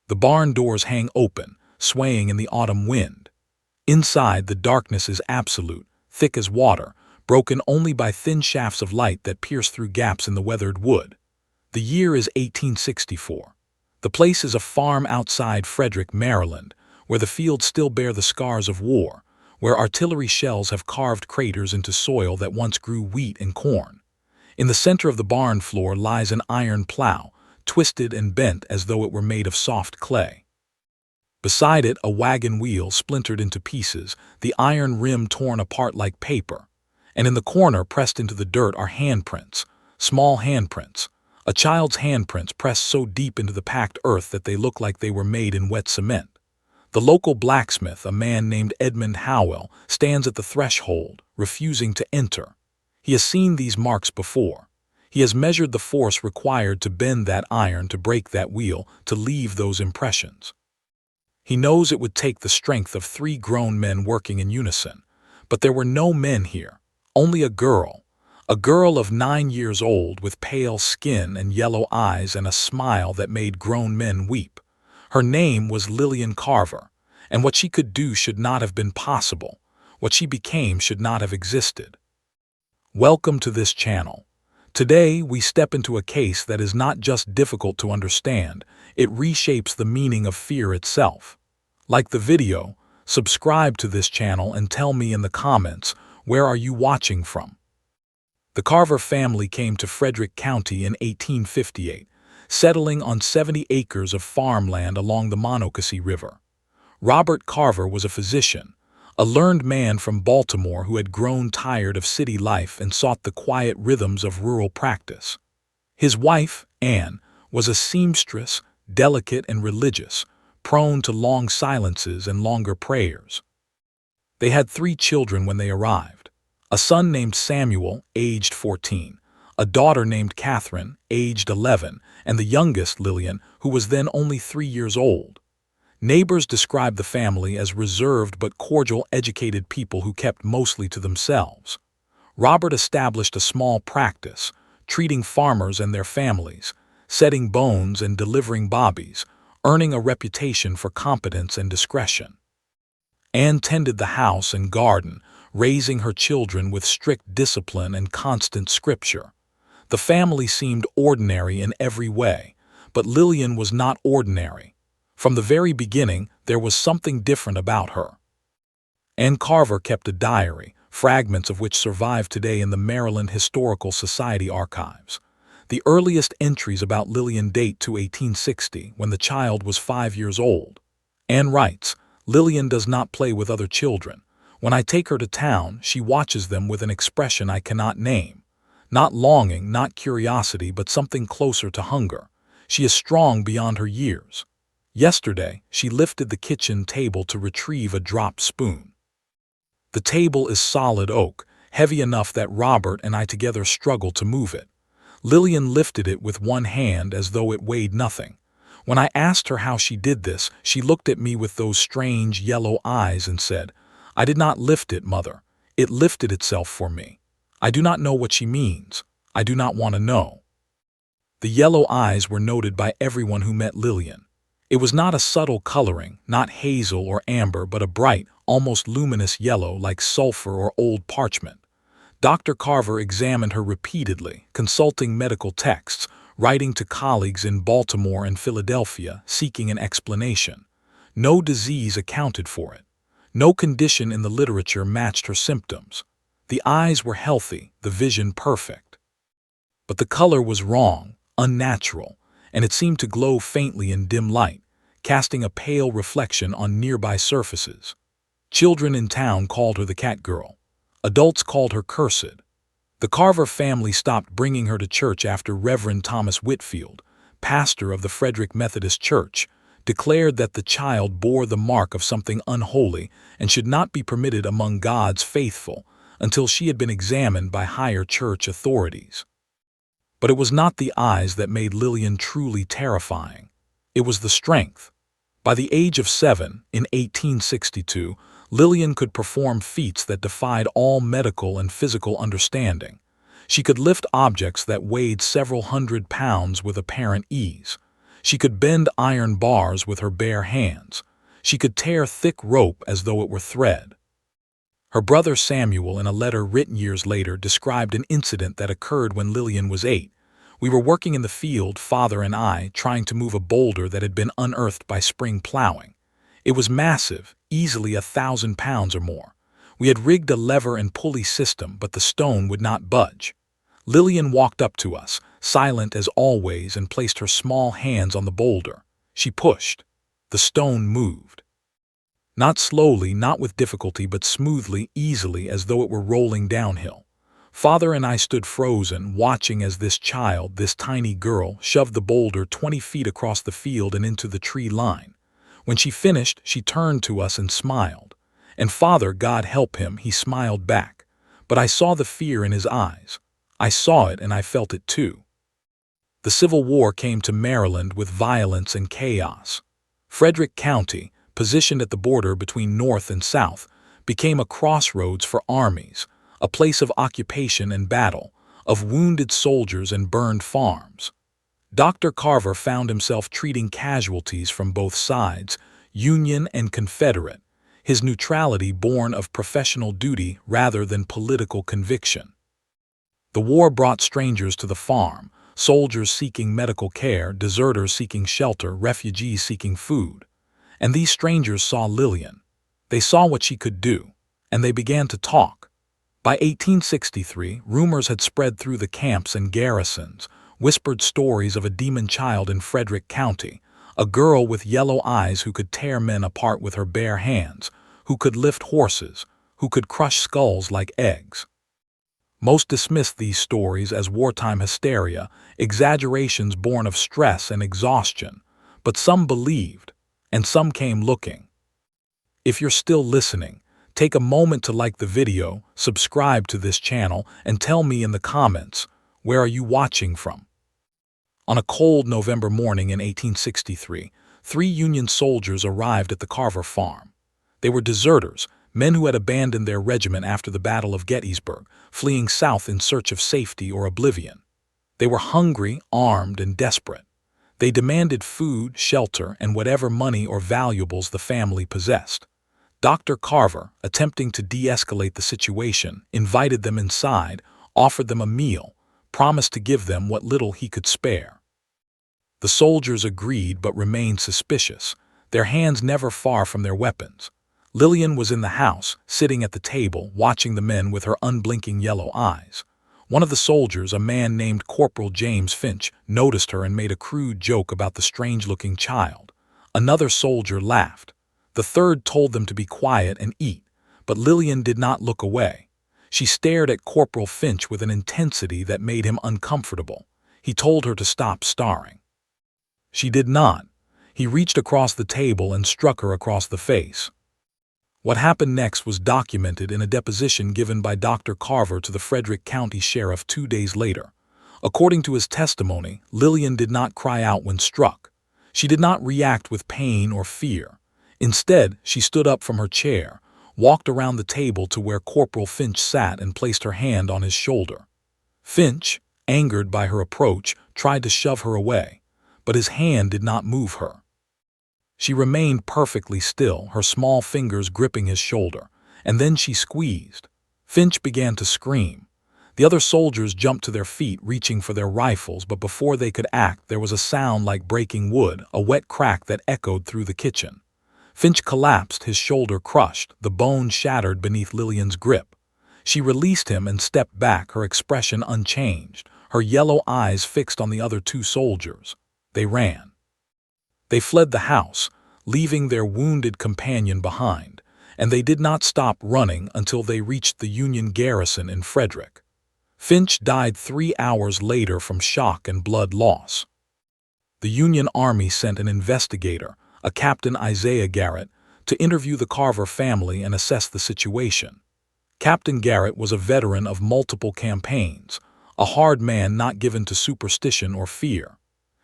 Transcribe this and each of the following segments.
The barn doors hang open, swaying in the autumn wind. Inside, the darkness is absolute, thick as water, broken only by thin shafts of light that pierce through gaps in the weathered wood. The year is 1864. The place is a farm outside Frederick, Maryland, where the fields still bear the scars of war, where artillery shells have carved craters into soil that once grew wheat and corn. In the center of the barn floor lies an iron plow, twisted and bent as though it were made of soft clay. Beside it, a wagon wheel splintered into pieces, the iron rim torn apart like paper. And in the corner, pressed into the dirt, are handprints, small handprints, a child's handprints pressed so deep into the packed earth that they look like they were made in wet cement. The local blacksmith, a man named Edmund Howell, stands at the threshold, refusing to enter. He has seen these marks before. He has measured the force required to bend that iron, to break that wheel, to leave those impressions. He knows it would take the strength of 3 grown men working in unison. But there were no men here, only a girl of 9 years old with pale skin and yellow eyes and a smile that made grown men weep. Her name was Lillian Carver, and what she could do should not have been possible. What she became should not have existed. Welcome to this channel. Today, we step into a case that is not just difficult to understand, it reshapes the meaning of fear itself. Like the video, subscribe to this channel and tell me in the comments, where are you watching from? The Carver family came to Frederick County in 1858, settling on 70 acres of farmland along the Monocacy River. Robert Carver was a physician, a learned man from Baltimore who had grown tired of city life and sought the quiet rhythms of rural practice. His wife, Anne, was a seamstress, delicate and religious, prone to long silences and longer prayers. They had 3 children when they arrived: a son named Samuel, aged 14, a daughter named Catherine, aged 11, and the youngest, Lillian, who was then only 3 years old. Neighbors described the family as reserved but cordial, educated people who kept mostly to themselves. Robert established a small practice, treating farmers and their families, setting bones and delivering bobbies, earning a reputation for competence and discretion. Anne tended the house and garden, raising her children with strict discipline and constant scripture. The family seemed ordinary in every way, but Lillian was not ordinary. From the very beginning, there was something different about her. Anne Carver kept a diary, fragments of which survive today in the Maryland Historical Society archives. The earliest entries about Lillian date to 1860, when the child was 5 years old. Anne writes, "Lillian does not play with other children. When I take her to town, she watches them with an expression I cannot name. Not longing, not curiosity, but something closer to hunger. She is strong beyond her years. Yesterday, she lifted the kitchen table to retrieve a dropped spoon. The table is solid oak, heavy enough that Robert and I together struggled to move it. Lillian lifted it with one hand as though it weighed nothing. When I asked her how she did this, she looked at me with those strange yellow eyes and said, 'I did not lift it, Mother. It lifted itself for me.' I do not know what she means. I do not want to know." The yellow eyes were noted by everyone who met Lillian. It was not a subtle coloring, not hazel or amber, but a bright, almost luminous yellow like sulfur or old parchment. Dr. Carver examined her repeatedly, consulting medical texts, writing to colleagues in Baltimore and Philadelphia, seeking an explanation. No disease accounted for it. No condition in the literature matched her symptoms. The eyes were healthy, the vision perfect. But the color was wrong, unnatural, and it seemed to glow faintly in dim light, casting a pale reflection on nearby surfaces. Children in town called her the cat girl. Adults called her cursed. The Carver family stopped bringing her to church after Reverend Thomas Whitfield, pastor of the Frederick Methodist Church, declared that the child bore the mark of something unholy and should not be permitted among God's faithful until she had been examined by higher church authorities. But it was not the eyes that made Lillian truly terrifying. It was the strength. By the age of 7, in 1862, Lillian could perform feats that defied all medical and physical understanding. She could lift objects that weighed several hundred pounds with apparent ease. She could bend iron bars with her bare hands. She could tear thick rope as though it were thread. Her brother Samuel, in a letter written years later, described an incident that occurred when Lillian was 8. We were working in the field, father and I, trying to move a boulder that had been unearthed by spring plowing. It was massive, easily 1,000 pounds or more. We had rigged a lever and pulley system, but the stone would not budge. Lillian walked up to us, silent as always, and placed her small hands on the boulder. She pushed. The stone moved. Not slowly, not with difficulty, but smoothly, easily, as though it were rolling downhill. Father and I stood frozen, watching as this child, this tiny girl, shoved the boulder 20 feet across the field and into the tree line. When she finished, she turned to us and smiled. And Father, God help him, he smiled back. But I saw the fear in his eyes. I saw it and I felt it too. The Civil War came to Maryland with violence and chaos. Frederick County, positioned at the border between North and South, became a crossroads for armies, a place of occupation and battle, of wounded soldiers and burned farms. Dr. Carver found himself treating casualties from both sides, Union and Confederate, his neutrality born of professional duty rather than political conviction. The war brought strangers to the farm, soldiers seeking medical care, deserters seeking shelter, refugees seeking food. And these strangers saw Lillian. They saw what she could do, and they began to talk. By 1863, rumors had spread through the camps and garrisons, whispered stories of a demon child in Frederick County, a girl with yellow eyes who could tear men apart with her bare hands, who could lift horses, who could crush skulls like eggs. Most dismissed these stories as wartime hysteria, exaggerations born of stress and exhaustion, but some believed, and some came looking. If you're still listening, take a moment to like the video, subscribe to this channel, and tell me in the comments, where are you watching from? On a cold November morning in 1863, 3 Union soldiers arrived at the Carver farm. They were deserters, men who had abandoned their regiment after the Battle of Gettysburg, fleeing south in search of safety or oblivion. They were hungry, armed, and desperate. They demanded food, shelter, and whatever money or valuables the family possessed. Dr. Carver, attempting to de-escalate the situation, invited them inside, offered them a meal, promised to give them what little he could spare. The soldiers agreed but remained suspicious, their hands never far from their weapons. Lillian was in the house, sitting at the table, watching the men with her unblinking yellow eyes. One of the soldiers, a man named Corporal James Finch, noticed her and made a crude joke about the strange-looking child. Another soldier laughed. The third told them to be quiet and eat, but Lillian did not look away. She stared at Corporal Finch with an intensity that made him uncomfortable. He told her to stop staring. She did not. He reached across the table and struck her across the face. What happened next was documented in a deposition given by Dr. Carver to the Frederick County Sheriff 2 days later. According to his testimony, Lillian did not cry out when struck. She did not react with pain or fear. Instead, she stood up from her chair, walked around the table to where Corporal Finch sat and placed her hand on his shoulder. Finch, angered by her approach, tried to shove her away, but his hand did not move her. She remained perfectly still, her small fingers gripping his shoulder, and then she squeezed. Finch began to scream. The other soldiers jumped to their feet, reaching for their rifles, but before they could act, there was a sound like breaking wood, a wet crack that echoed through the kitchen. Finch collapsed, his shoulder crushed, the bone shattered beneath Lillian's grip. She released him and stepped back, her expression unchanged, her yellow eyes fixed on the other 2 soldiers. They ran. They fled the house, leaving their wounded companion behind, and they did not stop running until they reached the Union garrison in Frederick. Finch died 3 hours later from shock and blood loss. The Union Army sent an investigator, a Captain Isaiah Garrett, to interview the Carver family and assess the situation. Captain Garrett was a veteran of multiple campaigns, a hard man not given to superstition or fear.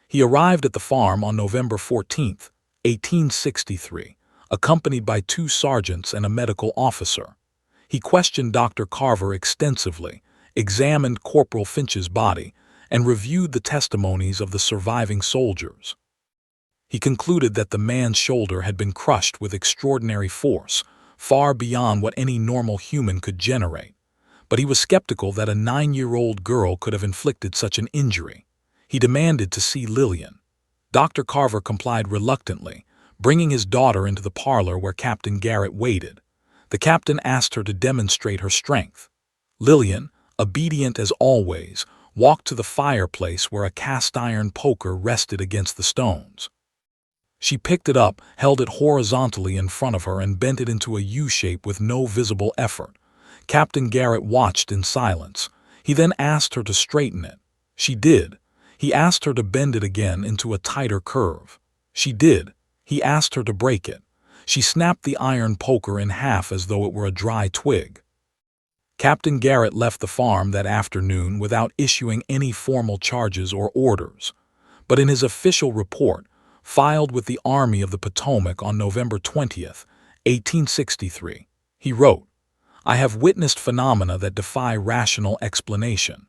He arrived at the farm on November 14, 1863, accompanied by 2 sergeants and a medical officer. He questioned Dr. Carver extensively, examined Corporal Finch's body, and reviewed the testimonies of the surviving soldiers. He concluded that the man's shoulder had been crushed with extraordinary force, far beyond what any normal human could generate. But he was skeptical that a 9-year-old girl could have inflicted such an injury. He demanded to see Lillian. Dr. Carver complied reluctantly, bringing his daughter into the parlor where Captain Garrett waited. The captain asked her to demonstrate her strength. Lillian, obedient as always, walked to the fireplace where a cast-iron poker rested against the stones. She picked it up, held it horizontally in front of her, and bent it into a U-shape with no visible effort. Captain Garrett watched in silence. He then asked her to straighten it. She did. He asked her to bend it again into a tighter curve. She did. He asked her to break it. She snapped the iron poker in half as though it were a dry twig. Captain Garrett left the farm that afternoon without issuing any formal charges or orders. But in his official report, filed with the Army of the Potomac on November 20th, 1863, he wrote, "I have witnessed phenomena that defy rational explanation.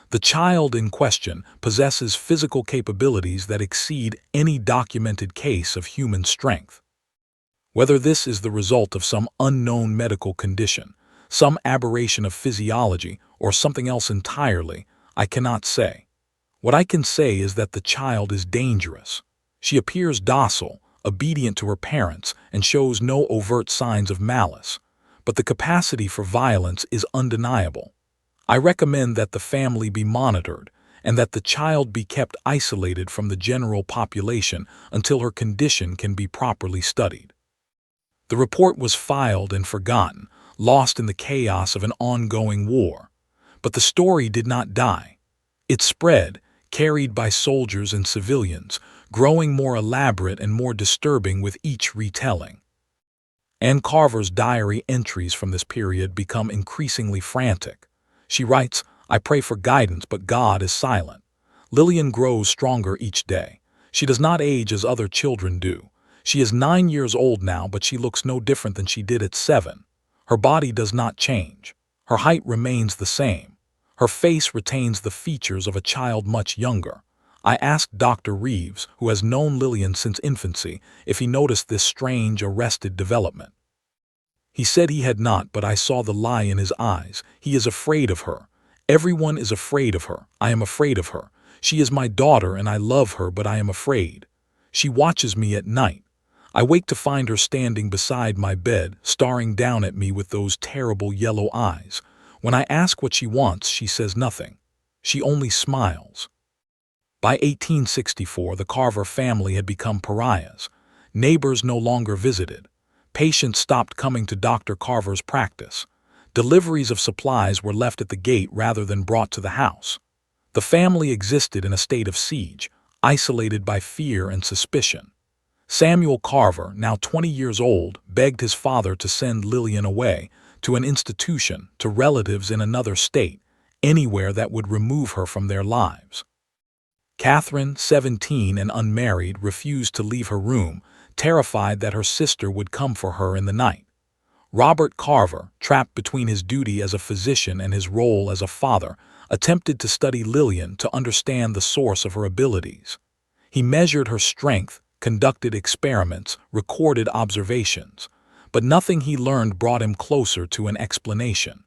The child in question possesses physical capabilities that exceed any documented case of human strength. Whether this is the result of some unknown medical condition, some aberration of physiology, or something else entirely, I cannot say. What I can say is that the child is dangerous. She appears docile, obedient to her parents, and shows no overt signs of malice, but the capacity for violence is undeniable. I recommend that the family be monitored and that the child be kept isolated from the general population until her condition can be properly studied." The report was filed and forgotten, lost in the chaos of an ongoing war. But the story did not die. It spread, carried by soldiers and civilians, growing more elaborate and more disturbing with each retelling. Anne Carver's diary entries from this period become increasingly frantic. She writes, "I pray for guidance, but God is silent. Lillian grows stronger each day. She does not age as other children do. She is 9 years old now, but she looks no different than she did at 7. Her body does not change. Her height remains the same. Her face retains the features of a child much younger. I asked Dr. Reeves, who has known Lillian since infancy, if he noticed this strange, arrested development. He said he had not, but I saw the lie in his eyes. He is afraid of her. Everyone is afraid of her. I am afraid of her. She is my daughter and I love her, but I am afraid. She watches me at night. I wake to find her standing beside my bed, staring down at me with those terrible yellow eyes. When I ask what she wants, she says nothing. She only smiles." By 1864, the Carver family had become pariahs. Neighbors no longer visited. Patients stopped coming to Dr. Carver's practice. Deliveries of supplies were left at the gate rather than brought to the house. The family existed in a state of siege, isolated by fear and suspicion. Samuel Carver, now 20 years old, begged his father to send Lillian away, to an institution, to relatives in another state, anywhere that would remove her from their lives. Catherine, 17 and unmarried, refused to leave her room, terrified that her sister would come for her in the night. Robert Carver, trapped between his duty as a physician and his role as a father, attempted to study Lillian to understand the source of her abilities. He measured her strength, conducted experiments, recorded observations, but nothing he learned brought him closer to an explanation.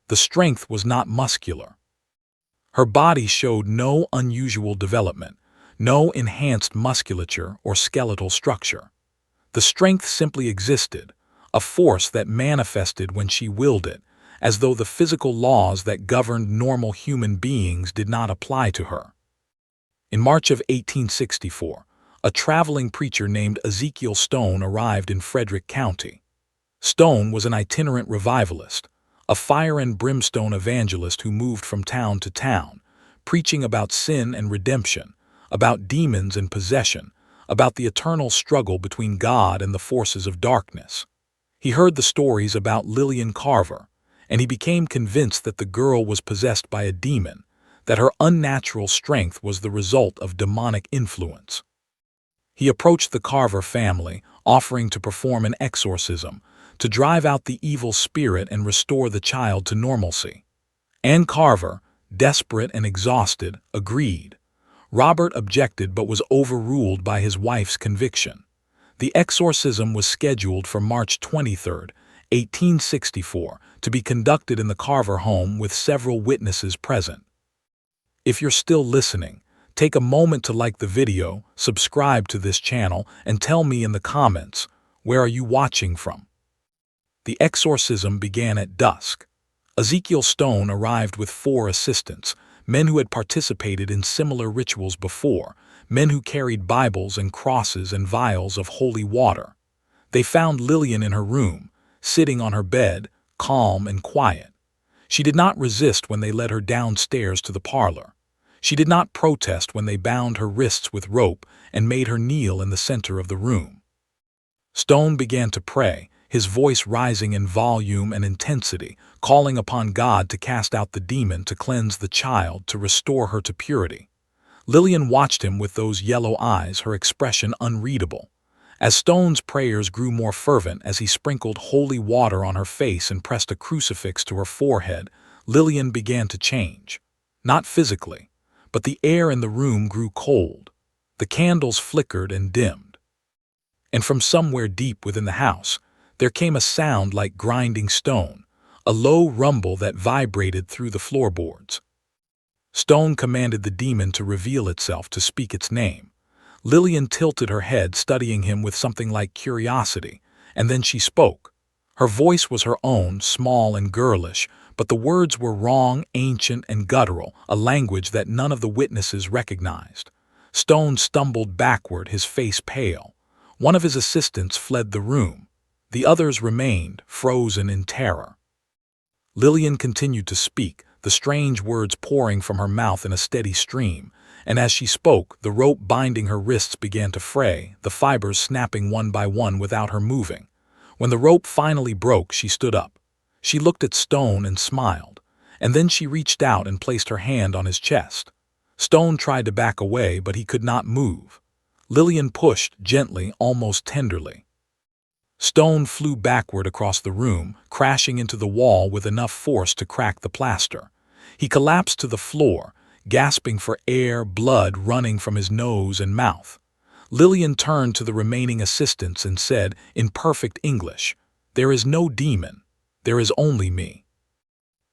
The strength was not muscular. Her body showed no unusual development, no enhanced musculature or skeletal structure. The strength simply existed, a force that manifested when she willed it, as though the physical laws that governed normal human beings did not apply to her. In March of 1864, a traveling preacher named Ezekiel Stone arrived in Frederick County. Stone was an itinerant revivalist, a fire and brimstone evangelist who moved from town to town, preaching about sin and redemption, about demons and possession, about the eternal struggle between God and the forces of darkness. He heard the stories about Lillian Carver, and he became convinced that the girl was possessed by a demon, that her unnatural strength was the result of demonic influence. He approached the Carver family, offering to perform an exorcism, to drive out the evil spirit and restore the child to normalcy. Anne Carver, desperate and exhausted, agreed. Robert objected but was overruled by his wife's conviction. The exorcism was scheduled for March 23, 1864, to be conducted in the Carver home with several witnesses present. If you're still listening, take a moment to like the video, subscribe to this channel, and tell me in the comments, where are you watching from? The exorcism began at dusk. Ezekiel Stone arrived with 4 assistants, men who had participated in similar rituals before, men who carried Bibles and crosses and vials of holy water. They found Lillian in her room, sitting on her bed, calm and quiet. She did not resist when they led her downstairs to the parlor. She did not protest when they bound her wrists with rope and made her kneel in the center of the room. Stone began to pray, his voice rising in volume and intensity, calling upon God to cast out the demon, to cleanse the child, to restore her to purity. Lillian watched him with those yellow eyes, her expression unreadable. As Stone's prayers grew more fervent, as he sprinkled holy water on her face and pressed a crucifix to her forehead, Lillian began to change. Not physically, but the air in the room grew cold. The candles flickered and dimmed. And from somewhere deep within the house, there came a sound like grinding stone, a low rumble that vibrated through the floorboards. Stone commanded the demon to reveal itself, to speak its name. Lillian tilted her head, studying him with something like curiosity, and then she spoke. Her voice was her own, small and girlish, but the words were wrong, ancient and guttural, a language that none of the witnesses recognized. Stone stumbled backward, his face pale. One of his assistants fled the room. The others remained, frozen in terror. Lillian continued to speak, the strange words pouring from her mouth in a steady stream, and as she spoke, the rope binding her wrists began to fray, the fibers snapping one by one without her moving. When the rope finally broke, she stood up. She looked at Stone and smiled, and then she reached out and placed her hand on his chest. Stone tried to back away, but he could not move. Lillian pushed, gently, almost tenderly. Stone flew backward across the room, crashing into the wall with enough force to crack the plaster. He collapsed to the floor, gasping for air, blood running from his nose and mouth. Lillian turned to the remaining assistants and said, in perfect English, "There is no demon. There is only me."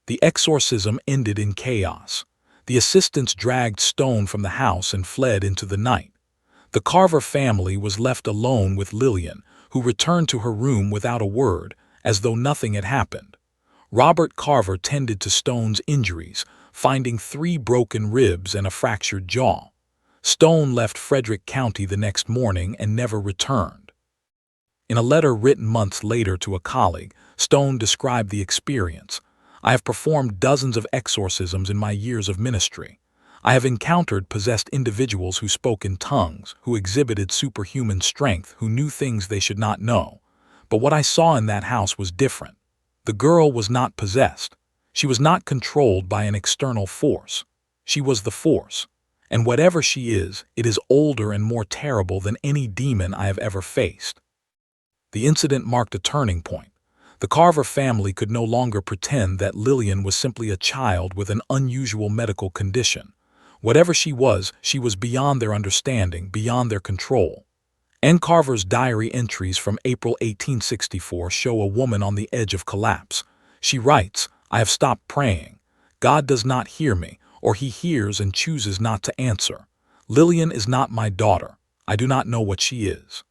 The exorcism ended in chaos. The assistants dragged Stone from the house and fled into the night. The Carver family was left alone with Lillian, who returned to her room without a word, as though nothing had happened. Robert Carver tended to Stone's injuries, finding 3 broken ribs and a fractured jaw. Stone left Frederick County the next morning and never returned. In a letter written months later to a colleague, Stone described the experience. "I have performed dozens of exorcisms in my years of ministry. I have encountered possessed individuals who spoke in tongues, who exhibited superhuman strength, who knew things they should not know. But what I saw in that house was different. The girl was not possessed. She was not controlled by an external force. She was the force. And whatever she is, it is older and more terrible than any demon I have ever faced." The incident marked a turning point. The Carver family could no longer pretend that Lillian was simply a child with an unusual medical condition. Whatever she was beyond their understanding, beyond their control. Ann Carver's diary entries from April 1864 show a woman on the edge of collapse. She writes, "I have stopped praying. God does not hear me, or he hears and chooses not to answer. Lillian is not my daughter. I do not know what she is.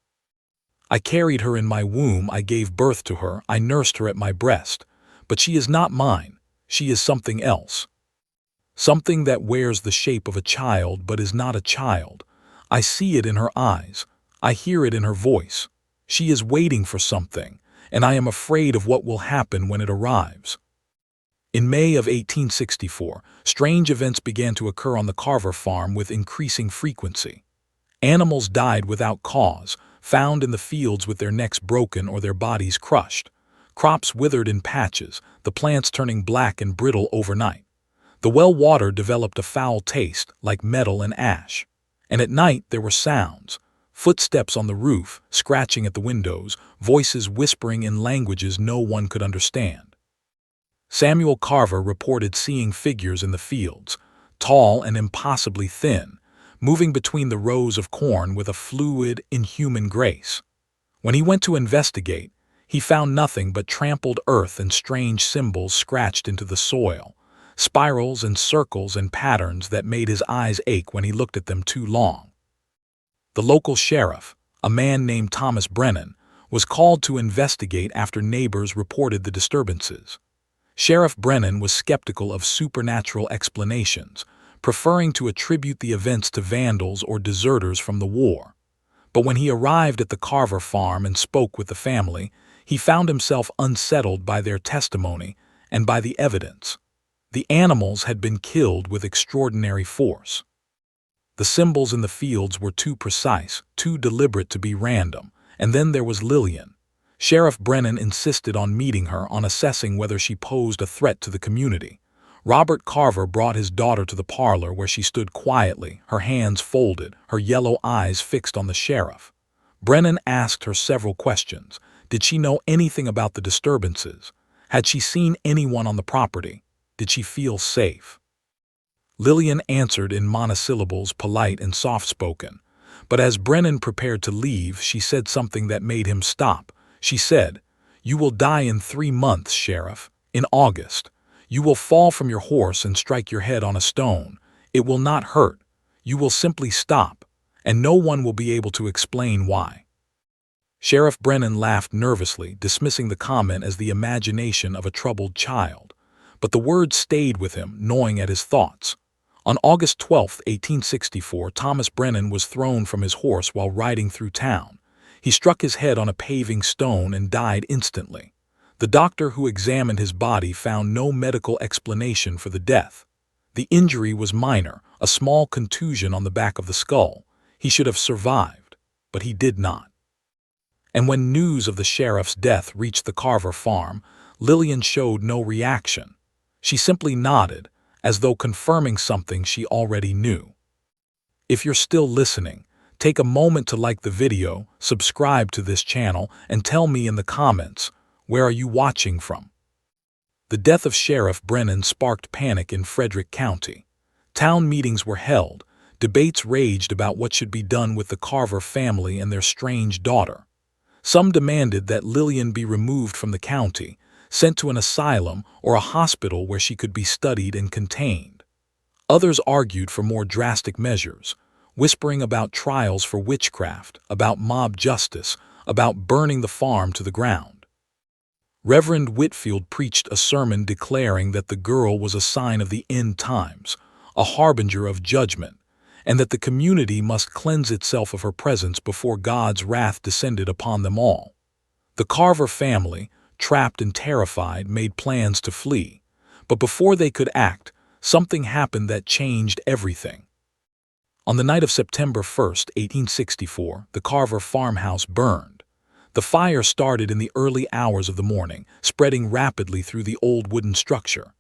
I carried her in my womb, I gave birth to her, I nursed her at my breast. But she is not mine. She is something else. Something that wears the shape of a child but is not a child. I see it in her eyes. I hear it in her voice. She is waiting for something, and I am afraid of what will happen when it arrives." In May of 1864, strange events began to occur on the Carver farm with increasing frequency. Animals died without cause, found in the fields with their necks broken or their bodies crushed. Crops withered in patches, the plants turning black and brittle overnight. The well water developed a foul taste, like metal and ash. And at night there were sounds. Footsteps on the roof, scratching at the windows, voices whispering in languages no one could understand. Samuel Carver reported seeing figures in the fields, tall and impossibly thin, moving between the rows of corn with a fluid, inhuman grace. When he went to investigate, he found nothing but trampled earth and strange symbols scratched into the soil, spirals and circles and patterns that made his eyes ache when he looked at them too long. The local sheriff, a man named Thomas Brennan, was called to investigate after neighbors reported the disturbances. Sheriff Brennan was skeptical of supernatural explanations, preferring to attribute the events to vandals or deserters from the war. But when he arrived at the Carver farm and spoke with the family, he found himself unsettled by their testimony and by the evidence. The animals had been killed with extraordinary force. The symbols in the fields were too precise, too deliberate to be random. And then there was Lillian. Sheriff Brennan insisted on meeting her, on assessing whether she posed a threat to the community. Robert Carver brought his daughter to the parlor where she stood quietly, her hands folded, her yellow eyes fixed on the sheriff. Brennan asked her several questions. Did she know anything about the disturbances? Had she seen anyone on the property? Did she feel safe? Lillian answered in monosyllables, polite and soft-spoken. But as Brennan prepared to leave, she said something that made him stop. She said, "You will die in 3 months, Sheriff, in August. You will fall from your horse and strike your head on a stone. It will not hurt. You will simply stop, and no one will be able to explain why." Sheriff Brennan laughed nervously, dismissing the comment as the imagination of a troubled child. But the words stayed with him, gnawing at his thoughts. On August 12, 1864, Thomas Brennan was thrown from his horse while riding through town. He struck his head on a paving stone and died instantly. The doctor who examined his body found no medical explanation for the death. The injury was minor, a small contusion on the back of the skull. He should have survived, but he did not. And when news of the sheriff's death reached the Carver farm, Lillian showed no reaction. She simply nodded, as though confirming something she already knew. If you're still listening, take a moment to like the video, subscribe to this channel, and tell me in the comments, where are you watching from? The death of Sheriff Brennan sparked panic in Frederick County. Town meetings were held, debates raged about what should be done with the Carver family and their strange daughter. Some demanded that Lillian be removed from the county, sent to an asylum or a hospital where she could be studied and contained. Others argued for more drastic measures, whispering about trials for witchcraft, about mob justice, about burning the farm to the ground. Reverend Whitfield preached a sermon declaring that the girl was a sign of the end times, a harbinger of judgment, and that the community must cleanse itself of her presence before God's wrath descended upon them all. The Carver family, trapped and terrified, made plans to flee. But before they could act, something happened that changed everything. On the night of September 1, 1864, the Carver farmhouse burned. The fire started in the early hours of the morning, spreading rapidly through the old wooden structure.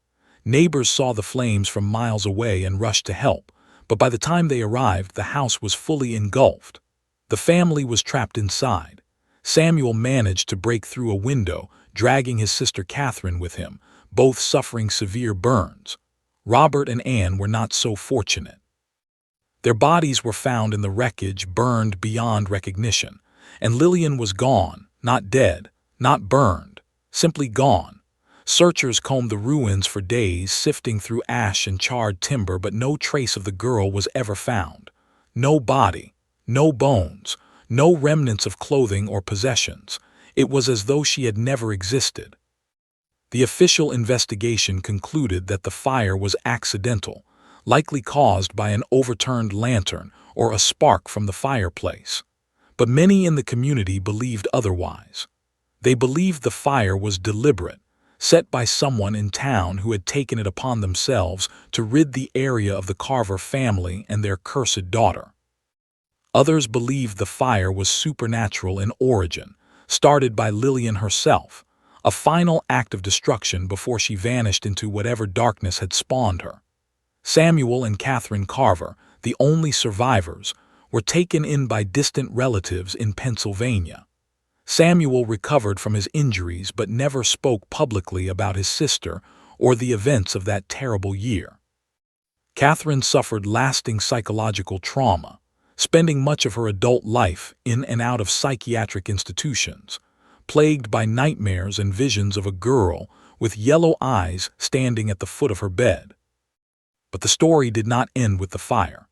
Neighbors saw the flames from miles away and rushed to help, but by the time they arrived, the house was fully engulfed. The family was trapped inside. Samuel managed to break through a window, dragging his sister Catherine with him, both suffering severe burns. Robert and Anne were not so fortunate. Their bodies were found in the wreckage, burned beyond recognition, and Lillian was gone, not dead, not burned, simply gone. Searchers combed the ruins for days, sifting through ash and charred timber, but no trace of the girl was ever found. No body, no bones, no remnants of clothing or possessions. It was as though she had never existed. The official investigation concluded that the fire was accidental, likely caused by an overturned lantern or a spark from the fireplace. But many in the community believed otherwise. They believed the fire was deliberate, set by someone in town who had taken it upon themselves to rid the area of the Carver family and their cursed daughter. Others believed the fire was supernatural in origin, started by Lillian herself, a final act of destruction before she vanished into whatever darkness had spawned her. Samuel and Catherine Carver, the only survivors, were taken in by distant relatives in Pennsylvania. Samuel recovered from his injuries but never spoke publicly about his sister or the events of that terrible year. Catherine suffered lasting psychological trauma, spending much of her adult life in and out of psychiatric institutions, plagued by nightmares and visions of a girl with yellow eyes standing at the foot of her bed. But the story did not end with the fire.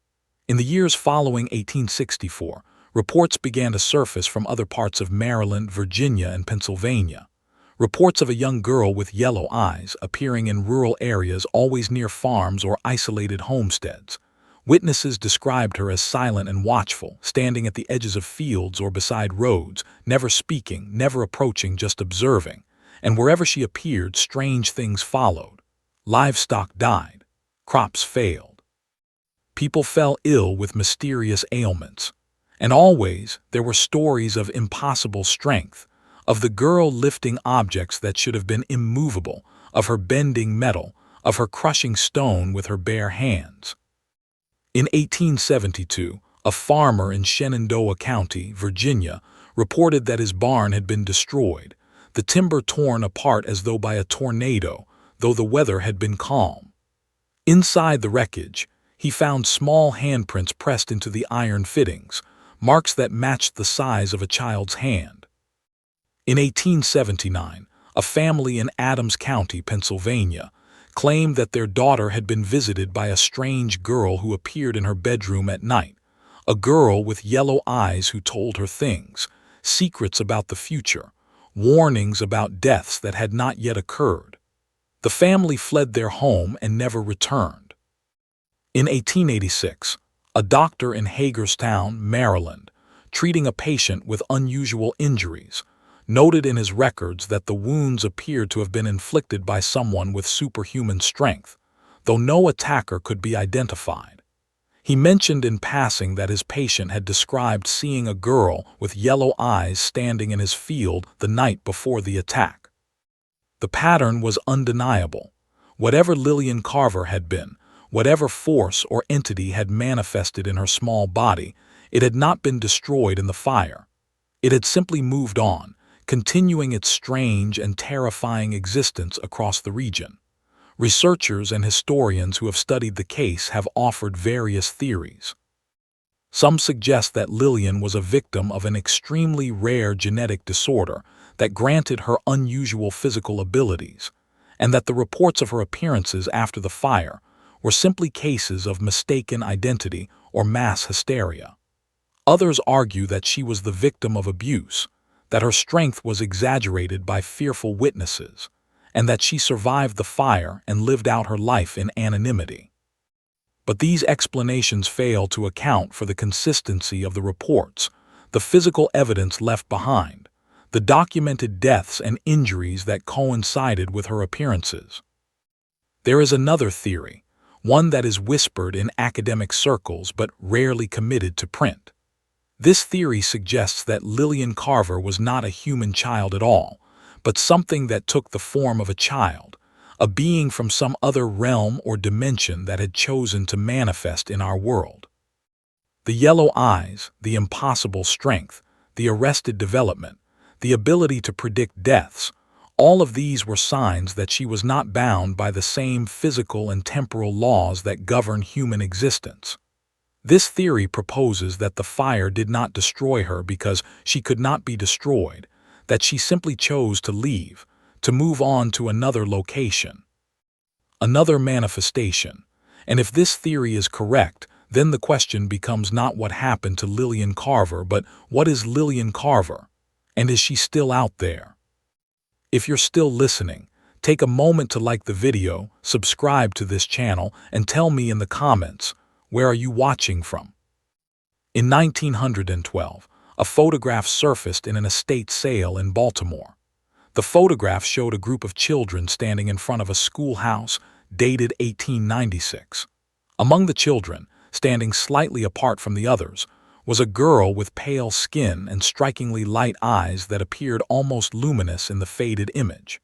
In the years following 1864, reports began to surface from other parts of Maryland, Virginia, and Pennsylvania. Reports of a young girl with yellow eyes appearing in rural areas, always near farms or isolated homesteads. Witnesses described her as silent and watchful, standing at the edges of fields or beside roads, never speaking, never approaching, just observing. And wherever she appeared, strange things followed. Livestock died. Crops failed. People fell ill with mysterious ailments. And always there were stories of impossible strength, of the girl lifting objects that should have been immovable, of her bending metal, of her crushing stone with her bare hands. In 1872, a farmer in Shenandoah County, Virginia, reported that his barn had been destroyed, the timber torn apart as though by a tornado, though the weather had been calm. Inside the wreckage, he found small handprints pressed into the iron fittings, marks that matched the size of a child's hand. In 1879, a family in Adams County, Pennsylvania, claimed that their daughter had been visited by a strange girl who appeared in her bedroom at night, a girl with yellow eyes who told her things, secrets about the future, warnings about deaths that had not yet occurred. The family fled their home and never returned. In 1886, a doctor in Hagerstown, Maryland, treating a patient with unusual injuries, noted in his records that the wounds appeared to have been inflicted by someone with superhuman strength, though no attacker could be identified. He mentioned in passing that his patient had described seeing a girl with yellow eyes standing in his field the night before the attack. The pattern was undeniable. Whatever Lillian Carver had been, whatever force or entity had manifested in her small body, it had not been destroyed in the fire. It had simply moved on, continuing its strange and terrifying existence across the region. Researchers and historians who have studied the case have offered various theories. Some suggest that Lillian was a victim of an extremely rare genetic disorder that granted her unusual physical abilities, and that the reports of her appearances after the fire were simply cases of mistaken identity or mass hysteria. Others argue that she was the victim of abuse, that her strength was exaggerated by fearful witnesses, and that she survived the fire and lived out her life in anonymity. But these explanations fail to account for the consistency of the reports, the physical evidence left behind, the documented deaths and injuries that coincided with her appearances. There is another theory, one that is whispered in academic circles but rarely committed to print. This theory suggests that Lillian Carver was not a human child at all, but something that took the form of a child, a being from some other realm or dimension that had chosen to manifest in our world. The yellow eyes, the impossible strength, the arrested development, the ability to predict deaths, all of these were signs that she was not bound by the same physical and temporal laws that govern human existence. This theory proposes that the fire did not destroy her because she could not be destroyed, that she simply chose to leave, to move on to another location, another manifestation. And if this theory is correct, then the question becomes not what happened to Lillian Carver, but what is Lillian Carver? And is she still out there? If you're still listening, take a moment to like the video, subscribe to this channel, and tell me in the comments, where are you watching from? In 1912, a photograph surfaced in an estate sale in Baltimore. The photograph showed a group of children standing in front of a schoolhouse dated 1896. Among the children, standing slightly apart from the others, was a girl with pale skin and strikingly light eyes that appeared almost luminous in the faded image.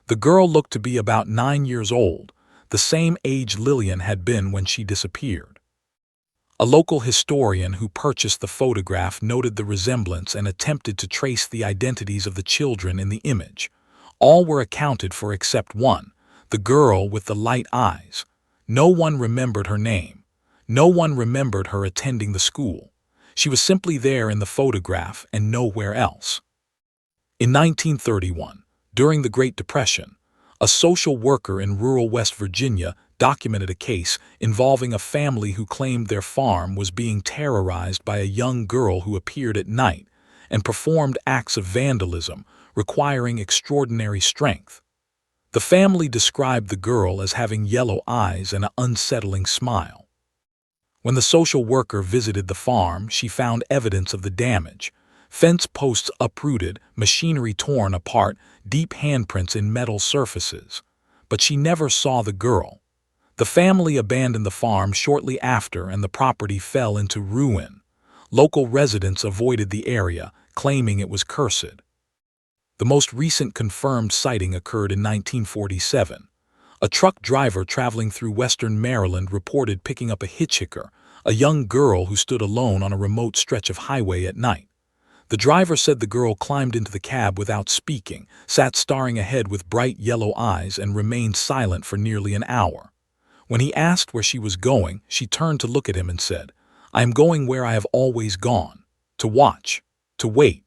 The girl looked to be about 9 years old, the same age Lillian had been when she disappeared. A local historian who purchased the photograph noted the resemblance and attempted to trace the identities of the children in the image. All were accounted for except one, the girl with the light eyes. No one remembered her name. No one remembered her attending the school. She was simply there in the photograph and nowhere else. In 1931, during the Great Depression, a social worker in rural West Virginia documented a case involving a family who claimed their farm was being terrorized by a young girl who appeared at night and performed acts of vandalism requiring extraordinary strength. The family described the girl as having yellow eyes and an unsettling smile. When the social worker visited the farm, she found evidence of the damage: fence posts uprooted, machinery torn apart, deep handprints in metal surfaces. But she never saw the girl. The family abandoned the farm shortly after and the property fell into ruin. Local residents avoided the area, claiming it was cursed. The most recent confirmed sighting occurred in 1947. A truck driver traveling through western Maryland reported picking up a hitchhiker, a young girl who stood alone on a remote stretch of highway at night. The driver said the girl climbed into the cab without speaking, sat staring ahead with bright yellow eyes, and remained silent for nearly an hour. When he asked where she was going, she turned to look at him and said, "I am going where I have always gone, to watch, to wait,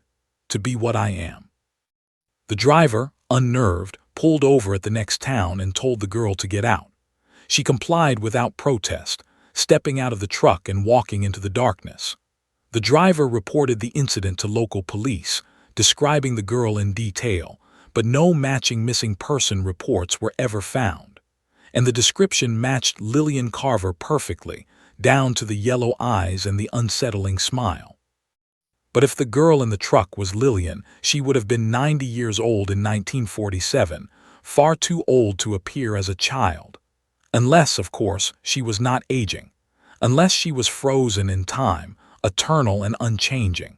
to be what I am." The driver, unnerved, pulled over at the next town and told the girl to get out. She complied without protest, stepping out of the truck and walking into the darkness. The driver reported the incident to local police, describing the girl in detail, but no matching missing person reports were ever found. And the description matched Lillian Carver perfectly, down to the yellow eyes and the unsettling smile. But if the girl in the truck was Lillian, she would have been 90 years old in 1947, far too old to appear as a child. Unless, of course, she was not aging. Unless she was frozen in time, eternal and unchanging.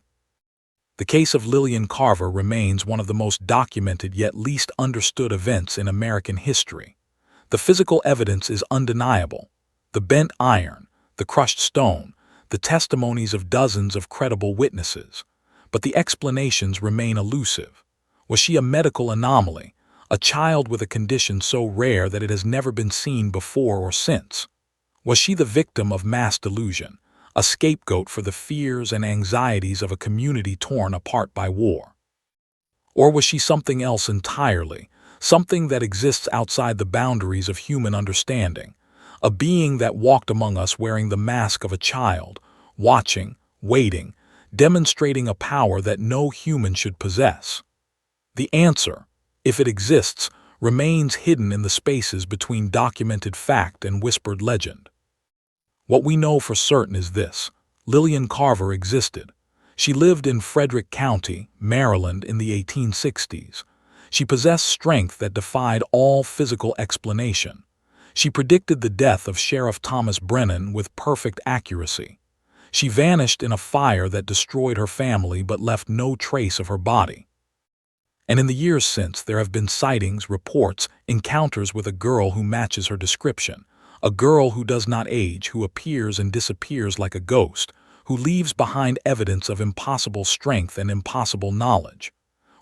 The case of Lillian Carver remains one of the most documented yet least understood events in American history. The physical evidence is undeniable: the bent iron, the crushed stone, the testimonies of dozens of credible witnesses. But the explanations remain elusive. Was she a medical anomaly, a child with a condition so rare that it has never been seen before or since? Was she the victim of mass delusion, a scapegoat for the fears and anxieties of a community torn apart by war? Or was she something else entirely, something that exists outside the boundaries of human understanding, a being that walked among us wearing the mask of a child, watching, waiting, demonstrating a power that no human should possess? The answer, if it exists, remains hidden in the spaces between documented fact and whispered legend. What we know for certain is this: Lillian Carver existed. She lived in Frederick County, Maryland in the 1860s. She possessed strength that defied all physical explanation. She predicted the death of Sheriff Thomas Brennan with perfect accuracy. She vanished in a fire that destroyed her family but left no trace of her body. And in the years since, there have been sightings, reports, encounters with a girl who matches her description. A girl who does not age, who appears and disappears like a ghost, who leaves behind evidence of impossible strength and impossible knowledge.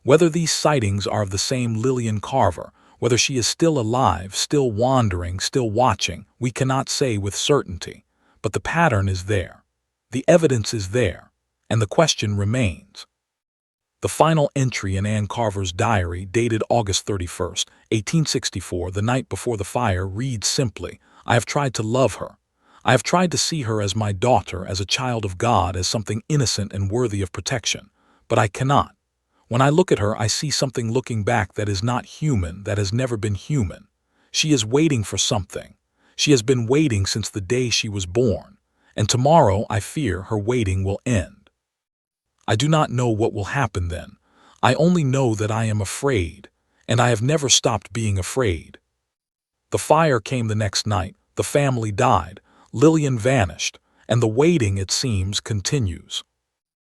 Whether these sightings are of the same Lillian Carver, whether she is still alive, still wandering, still watching, we cannot say with certainty. But the pattern is there. The evidence is there. And the question remains. The final entry in Ann Carver's diary, dated August 31st, 1864, the night before the fire, reads simply, "I have tried to love her. I have tried to see her as my daughter, as a child of God, as something innocent and worthy of protection. But I cannot. When I look at her, I see something looking back that is not human, that has never been human. She is waiting for something. She has been waiting since the day she was born. And tomorrow, I fear, her waiting will end. I do not know what will happen then. I only know that I am afraid, and I have never stopped being afraid." The fire came the next night, the family died, Lillian vanished, and the waiting, it seems, continues.